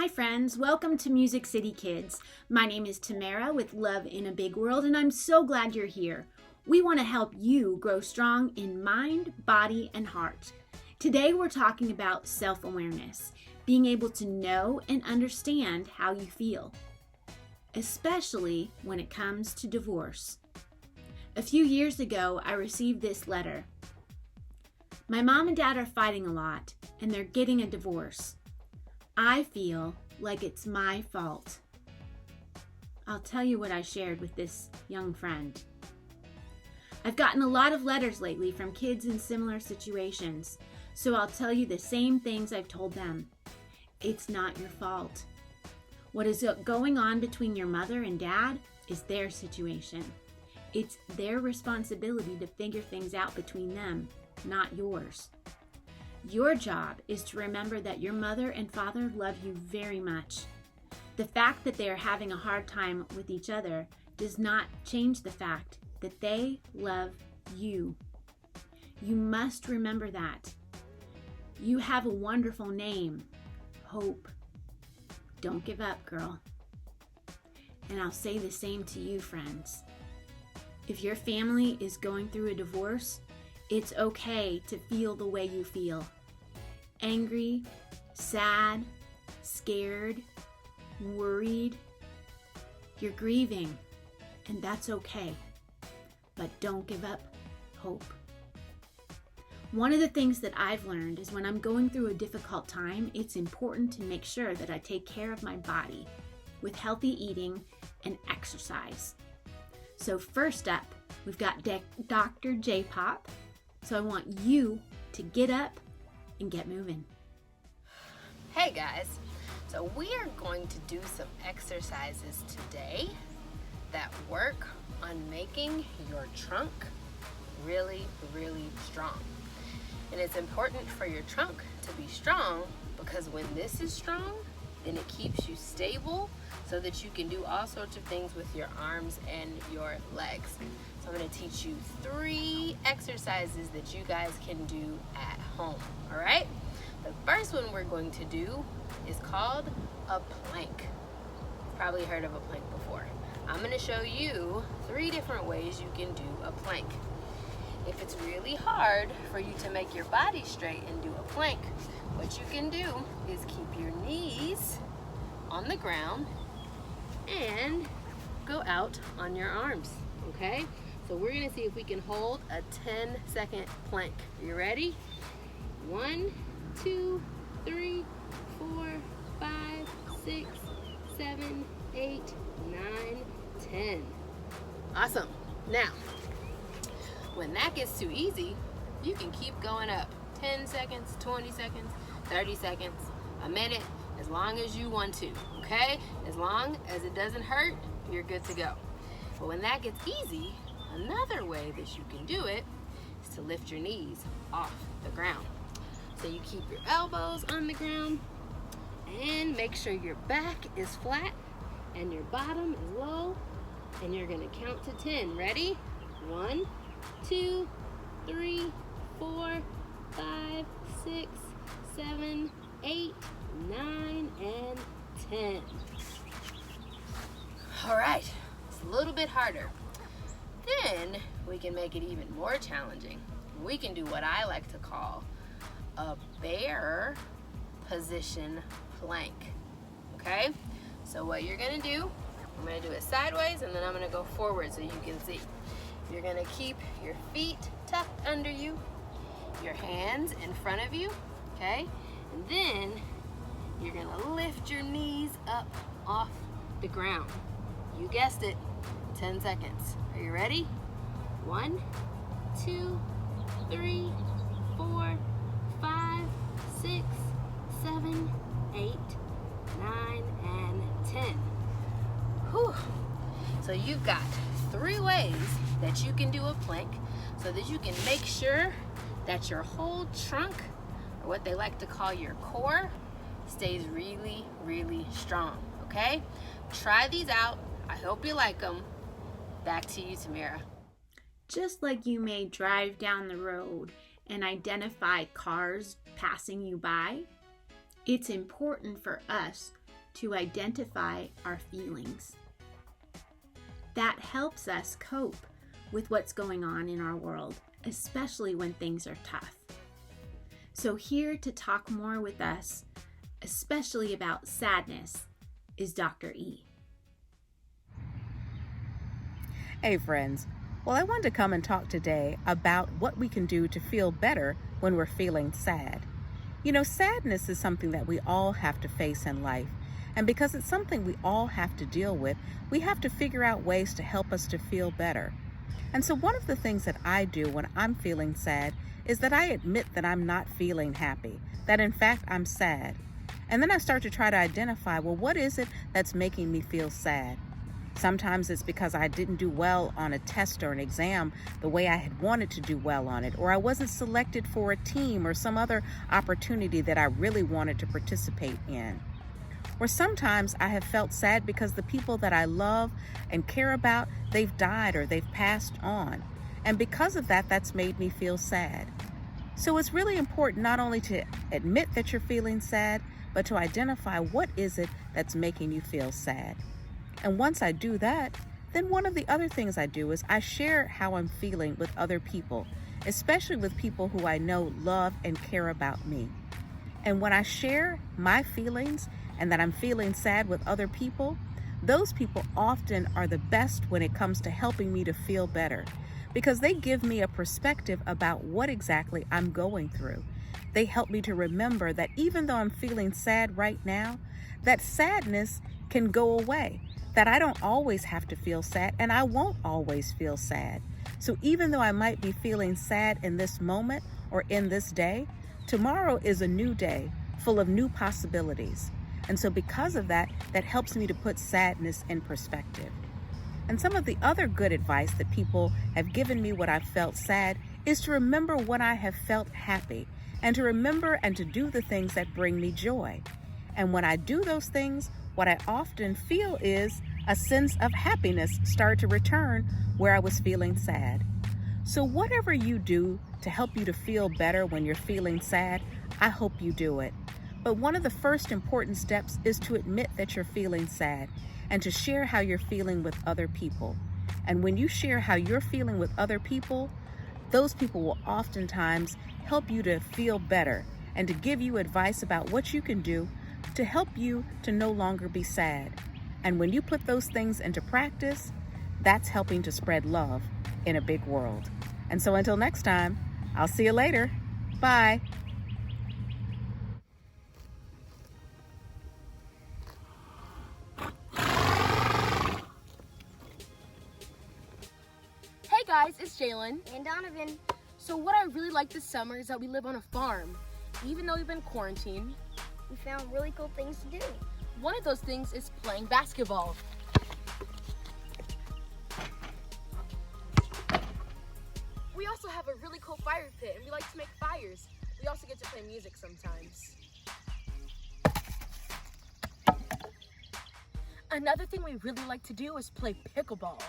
Hi friends, welcome to Music City Kids. My name is Tamara with Love in a Big World, and I'm so glad you're here. We want to help you grow strong in mind, body, and heart. Today we're talking about self-awareness, being able to know and understand how you feel, especially when it comes to divorce. A few years ago, I received this letter. My mom and dad are fighting a lot, and they're getting a divorce. I feel like it's my fault. I'll tell you what I shared with this young friend. I've gotten a lot of letters lately from kids in similar situations, so I'll tell you the same things I've told them. It's not your fault. What is going on between your mother and dad is their situation. It's their responsibility to figure things out between them, not yours. Your job is to remember that your mother and father love you very much. The fact that they are having a hard time with each other does not change the fact that they love you. You must remember that. You have a wonderful name, Hope. Don't give up, girl. And I'll say the same to you, friends. If your family is going through a divorce, it's okay to feel the way you feel. Angry, sad, scared, worried. You're grieving, and that's okay. But don't give up hope. One of the things that I've learned is when I'm going through a difficult time, it's important to make sure that I take care of my body with healthy eating and exercise. So first up, we've got Dr. Jpop. So I want you to get up and get moving. Hey guys, so we are going to do some exercises today that work on making your trunk really, really strong. And it's important for your trunk to be strong because when this is strong, then it keeps you stable so that you can do all sorts of things with your arms and your legs. So I'm going to teach you 3 exercises that you guys can do at home, all right? The first one we're going to do is called a plank. You've probably heard of a plank before. I'm going to show you 3 different ways you can do a plank. If it's really hard for you to make your body straight and do a plank, what you can do is keep your knees on the ground and go out on your arms, okay? So we're gonna see if we can hold a 10-second plank. Are you ready? 1, 2, 3, 4, 5, 6, 7, 8, 9, 10. Awesome. Now, when that gets too easy, you can keep going up. 10 seconds, 20 seconds, 30 seconds, a minute, as long as you want to, okay? As long as it doesn't hurt, you're good to go. But when that gets easy, another way that you can do it is to lift your knees off the ground. So you keep your elbows on the ground and make sure your back is flat and your bottom is low, and you're gonna count to 10. Ready? 1, 2, 3, 4, 5, 6, 7, 8, 9, and 10. All right, it's a little bit harder. Then we can make it even more challenging. We can do what I like to call a bear position plank, okay? So what you're gonna do, I'm gonna do it sideways and then I'm gonna go forward so you can see. You're gonna keep your feet tucked under you, your hands in front of you, okay? And then you're gonna lift your knees up off the ground. You guessed it, 10 seconds. Are you ready? 1, 2, 3, 4, 5, 6, 7, 8, 9, and 10. Whew. So you've got 3 ways that you can do a plank so that you can make sure that your whole trunk, or what they like to call your core, stays really, really strong, okay? Try these out. I hope you like them. Back to you, Tamara. Just like you may drive down the road and identify cars passing you by, it's important for us to identify our feelings. That helps us cope with what's going on in our world, especially when things are tough. So here to talk more with us, especially about sadness, is Dr. E. Hey friends, well I wanted to come and talk today about what we can do to feel better when we're feeling sad. You know, sadness is something that we all have to face in life, and because it's something we all have to deal with, we have to figure out ways to help us to feel better. And so one of the things that I do when I'm feeling sad is that I admit that I'm not feeling happy, that in fact I'm sad. And then I start to try to identify, well, what is it that's making me feel sad? Sometimes it's because I didn't do well on a test or an exam the way I had wanted to do well on it, or I wasn't selected for a team or some other opportunity that I really wanted to participate in. Or sometimes I have felt sad because the people that I love and care about, they've died or they've passed on. And because of that, that's made me feel sad. So it's really important not only to admit that you're feeling sad, but to identify what is it that's making you feel sad. And once I do that, then one of the other things I do is I share how I'm feeling with other people, especially with people who I know love and care about me. And when I share my feelings and that I'm feeling sad with other people, those people often are the best when it comes to helping me to feel better, because they give me a perspective about what exactly I'm going through. They help me to remember that even though I'm feeling sad right now, that sadness can go away, that I don't always have to feel sad, and I won't always feel sad. So even though I might be feeling sad in this moment or in this day, tomorrow is a new day full of new possibilities. And so because of that, that helps me to put sadness in perspective. And some of the other good advice that people have given me when I've felt sad is to remember when I have felt happy, and to remember and to do the things that bring me joy. And when I do those things, what I often feel is a sense of happiness start to return where I was feeling sad. So whatever you do to help you to feel better when you're feeling sad, I hope you do it. But one of the first important steps is to admit that you're feeling sad and to share how you're feeling with other people. And when you share how you're feeling with other people, those people will oftentimes help you to feel better and to give you advice about what you can do to help you to no longer be sad. And when you put those things into practice, that's helping to spread love in a big world. And so until next time, I'll see you later. Bye. Hey guys, it's Jalen. And Donovan. So what I really like this summer is that we live on a farm. Even though we've been quarantined, We found really cool things to do. one of those things is playing basketball. We also have a really cool fire pit and we like to make fires. We also get to play music sometimes. Another thing we really like to do is play pickleball.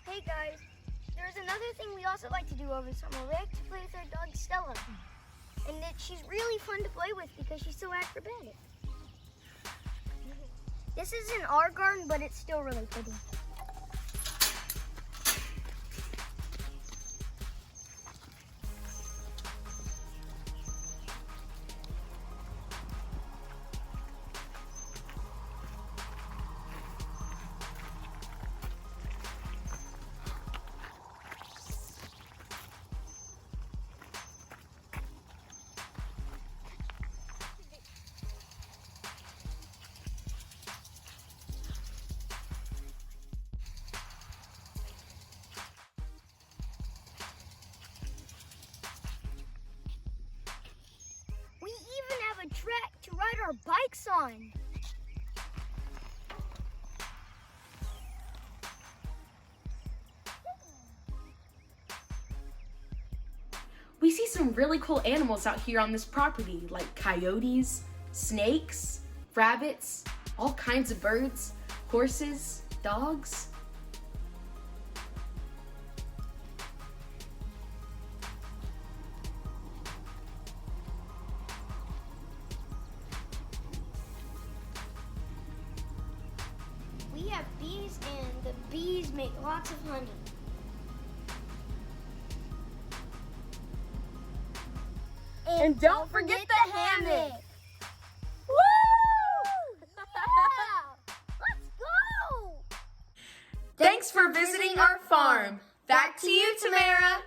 Hey guys, there's another thing we also like to do over summer. We like to play with our dog Stella. And that she's really fun to play with because she's so acrobatic. This isn't our garden, but it's still really pretty. We even have a track to ride our bikes on. We see some really cool animals out here on this property, like coyotes, snakes, rabbits, all kinds of birds, horses, dogs. have bees, and the bees make lots of honey. And don't forget the hammock. Let's go! Thanks for visiting our farm. Back to you, Tamara.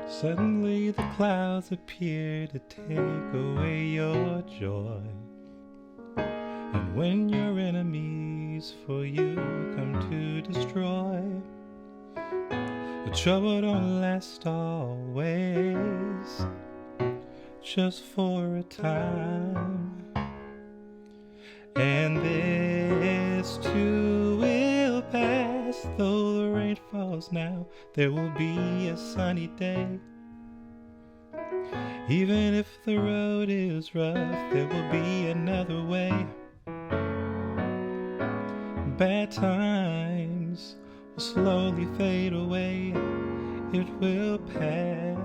Suddenly the clouds appear to take away your joy. And when your enemies for you come to destroy, the trouble don't last always, just for a time. And this too will pass, though the rain falls now, there will be a sunny day. Even if the road is rough, there will be another way. Bad times will slowly fade away, it will pass.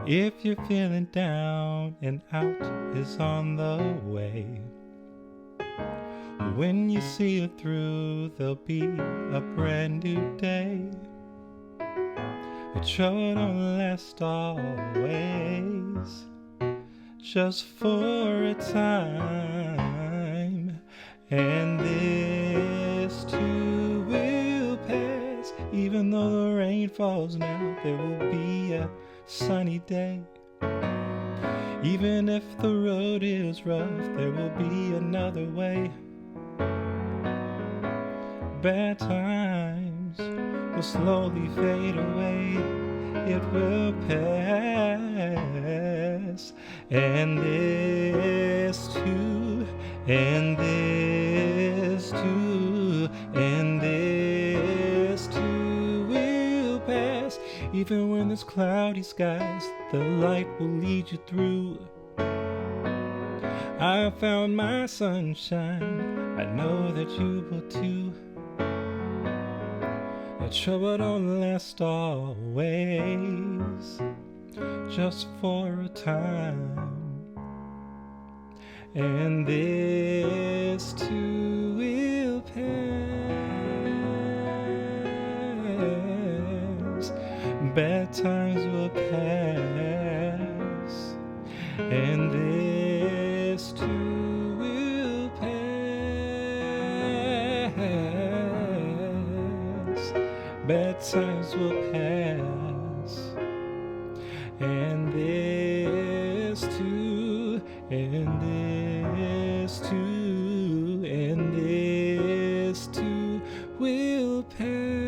If you're feeling down, an out is on the way. When you see it through, there'll be a brand new day. The trouble don't last always, just for a time. And this too will pass. Even though the rain falls now, there will be a sunny day. Even if the road is rough, there will be another way. Bad times will slowly fade away, it will pass. And this too, and this too, and this too will pass. Even when there's cloudy skies, the light will lead you through. I found my sunshine, I know that you will too. The trouble don't last always, just for a time. And this too will pass. Bad times will pass. And this too will pass. Bad times will pass. And this too, and this too, and this too will pass.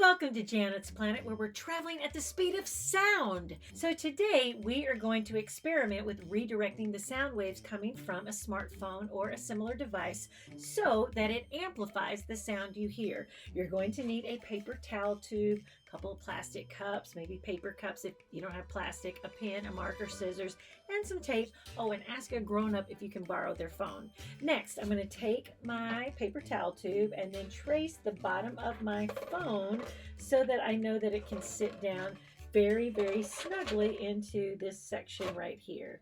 Welcome to Janet's Planet, where we're traveling at the speed of sound. So today we are going to experiment with redirecting the sound waves coming from a smartphone or a similar device so that it amplifies the sound you hear. You're going to need a paper towel tube, a couple of plastic cups, maybe paper cups if you don't have plastic, a pen, a marker, scissors, and some tape. Oh, and ask a grown-up if you can borrow their phone. Next, I'm going to take my paper towel tube and then trace the bottom of my phone so that I know that it can sit down very, very snugly into this section right here.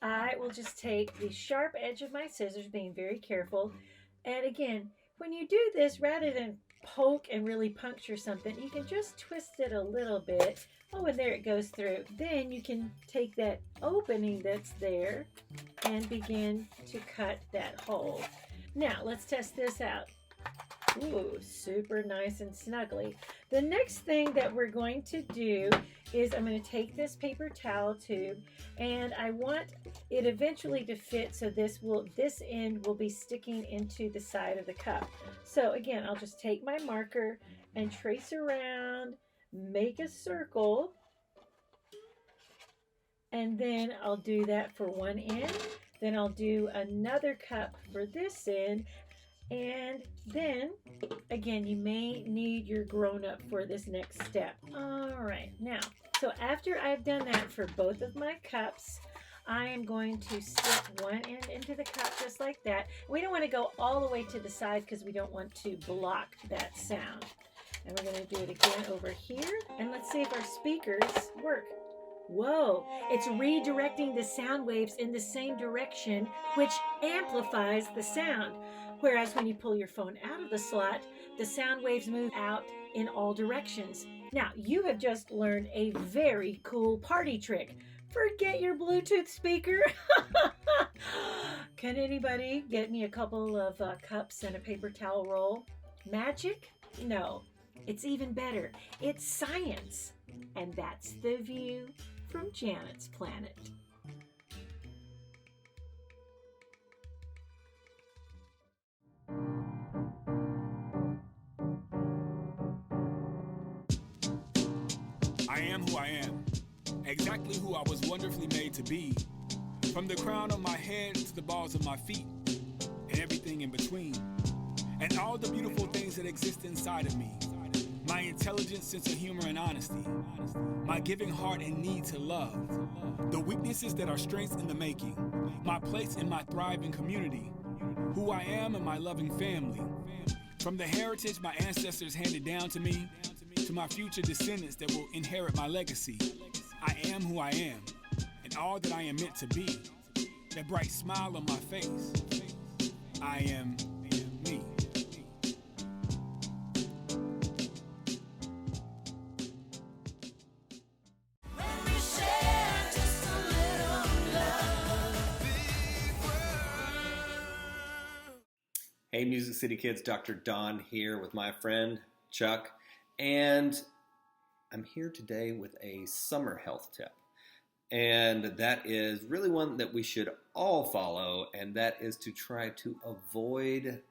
I will just take the sharp edge of my scissors, being very careful. And again, when you do this, rather than poke and really puncture something, you can just twist it a little bit. Oh, and there it goes through. Then you can take that opening that's there and begin to cut that hole. Now, let's test this out. Ooh, super nice and snugly. The next thing that we're going to do is I'm going to take this paper towel tube, and I want it eventually to fit so this end will be sticking into the side of the cup. So again, I'll just take my marker and trace around, make a circle, and then I'll do that for one end. Then I'll do another cup for this end. And then, again, you may need your grown-up for this next step. All right, now, so after I've done that for both of my cups, I am going to slip one end into the cup just like that. We don't want to go all the way to the side because we don't want to block that sound. And we're going to do it again over here. And let's see if our speakers work. Whoa, it's redirecting the sound waves in the same direction, which amplifies the sound. Whereas when you pull your phone out of the slot, the sound waves move out in all directions. Now, you have just learned a very cool party trick. Forget your Bluetooth speaker. Can anybody get me a couple of cups and a paper towel roll? Magic? No, it's even better. It's science. And that's the view from Janet's Planet. I am who I am, exactly who I was wonderfully made to be, from the crown of my head to the balls of my feet, and everything in between, and all the beautiful things that exist inside of me, my intelligence, sense of humor, and honesty, my giving heart and need to love, the weaknesses that are strengths in the making, my place in my thriving community, who I am and my loving family, from the heritage my ancestors handed down to me, to my future descendants that will inherit my legacy. I am who I am, and all that I am meant to be. That bright smile on my face. I am me. Hey Music City kids, Dr. Don here with my friend Chuck, and I'm here today with a summer health tip, and that is really one that we should all follow, and that is to try to avoid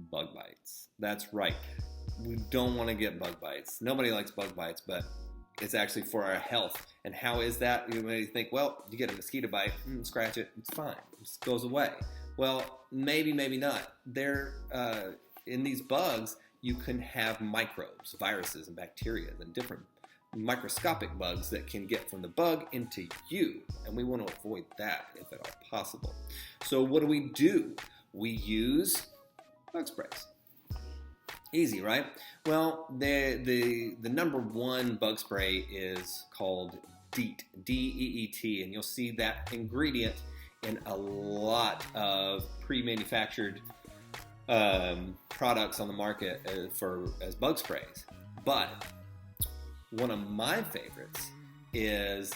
bug bites. That's right, we don't want to get bug bites. Nobody likes bug bites, but it's actually for our health. And how is that? You may think, well, you get a mosquito bite, scratch it, it's fine, it just goes away. Well, maybe not. In these bugs, you can have microbes, viruses, and bacteria, and different microscopic bugs that can get from the bug into you. And we want to avoid that if at all possible. So what do? We use bug sprays. Easy, right? Well, the number one bug spray is called DEET, D-E-E-T, and you'll see that ingredient in a lot of pre-manufactured products on the market as bug sprays. But one of my favorites is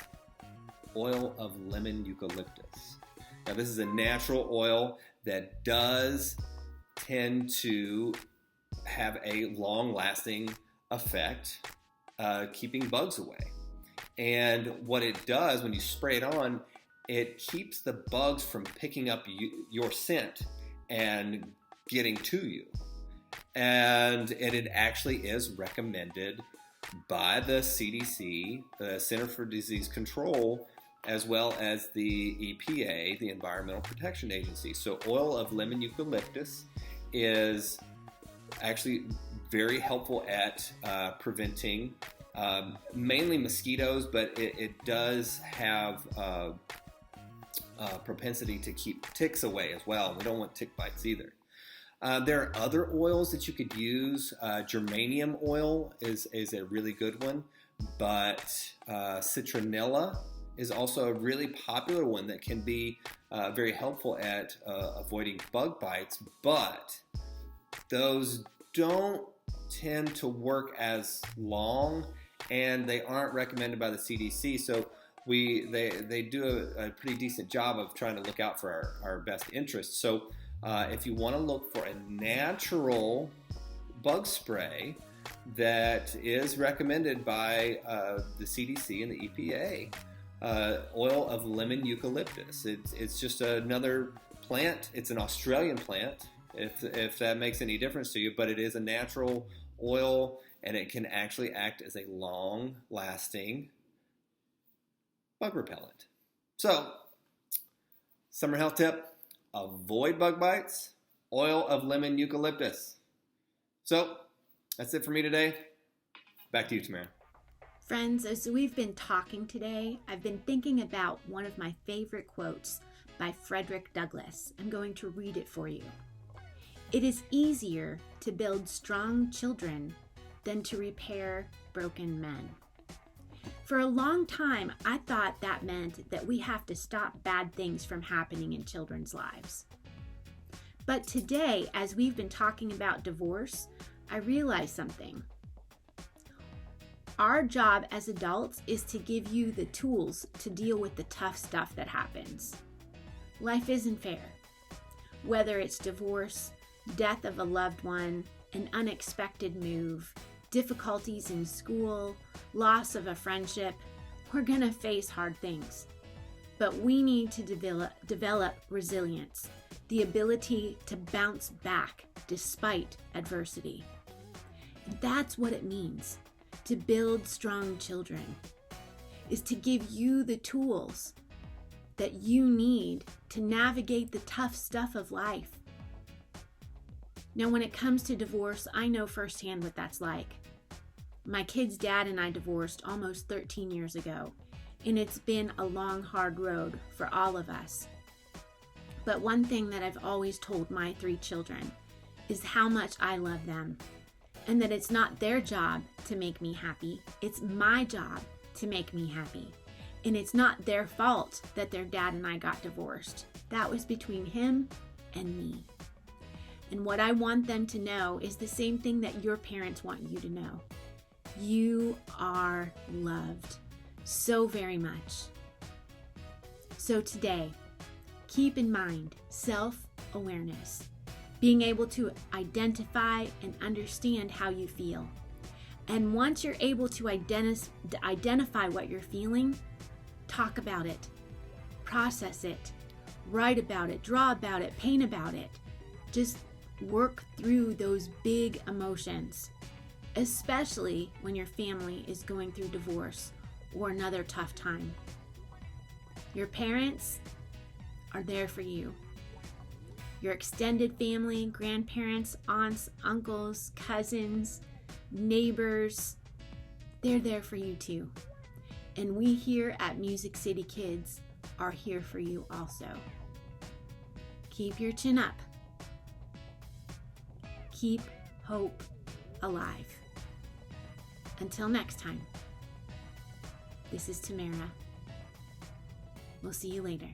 oil of lemon eucalyptus. Now this is a natural oil that does tend to have a long-lasting effect keeping bugs away. And what it does when you spray it on, it keeps the bugs from picking up your scent and getting to you. And it actually is recommended by the CDC, the Center for Disease Control, as well as the EPA, the Environmental Protection Agency. So oil of lemon eucalyptus is actually very helpful at preventing mainly mosquitoes, but it does have propensity to keep ticks away as well. We don't want tick bites either. There are other oils that you could use. Germanium oil is a really good one, but citronella is also a really popular one that can be very helpful at avoiding bug bites, but those don't tend to work as long, and they aren't recommended by the CDC. So they do a pretty decent job of trying to look out for our best interests. So if you want to look for a natural bug spray that is recommended by the CDC and the EPA, oil of lemon eucalyptus. It's just another plant. It's an Australian plant, if that makes any difference to you, but it is a natural oil, and it can actually act as a long-lasting bug repellent. So, summer health tip: avoid bug bites, oil of lemon eucalyptus. So, that's it for me today. Back to you, Tamara. Friends, as we've been talking today, I've been thinking about one of my favorite quotes by Frederick Douglass. I'm going to read it for you. It is easier to build strong children than to repair broken men. For a long time, I thought that meant that we have to stop bad things from happening in children's lives. But today, as we've been talking about divorce, I realized something. Our job as adults is to give you the tools to deal with the tough stuff that happens. Life isn't fair. Whether it's divorce, death of a loved one, an unexpected move, difficulties in school, loss of a friendship, we're gonna face hard things. But we need to develop resilience, the ability to bounce back despite adversity. And that's what it means to build strong children, is to give you the tools that you need to navigate the tough stuff of life. Now, when it comes to divorce, I know firsthand what that's like. My kid's dad and I divorced almost 13 years ago, and it's been a long, hard road for all of us. But one thing that I've always told my 3 children is how much I love them, and that it's not their job to make me happy, it's my job to make me happy. And it's not their fault that their dad and I got divorced. That was between him and me. And what I want them to know is the same thing that your parents want you to know. You are loved so very much. So today, keep in mind self-awareness, being able to identify and understand how you feel. And once you're able to identify what you're feeling, talk about it, process it, write about it, draw about it, paint about it. Just work through those big emotions, especially when your family is going through divorce or another tough time. Your parents are there for you. Your extended family, grandparents, aunts, uncles, cousins, neighbors, they're there for you too. And we here at Music City Kids are here for you also. Keep your chin up. Keep hope alive. Until next time, this is Tamara. We'll see you later.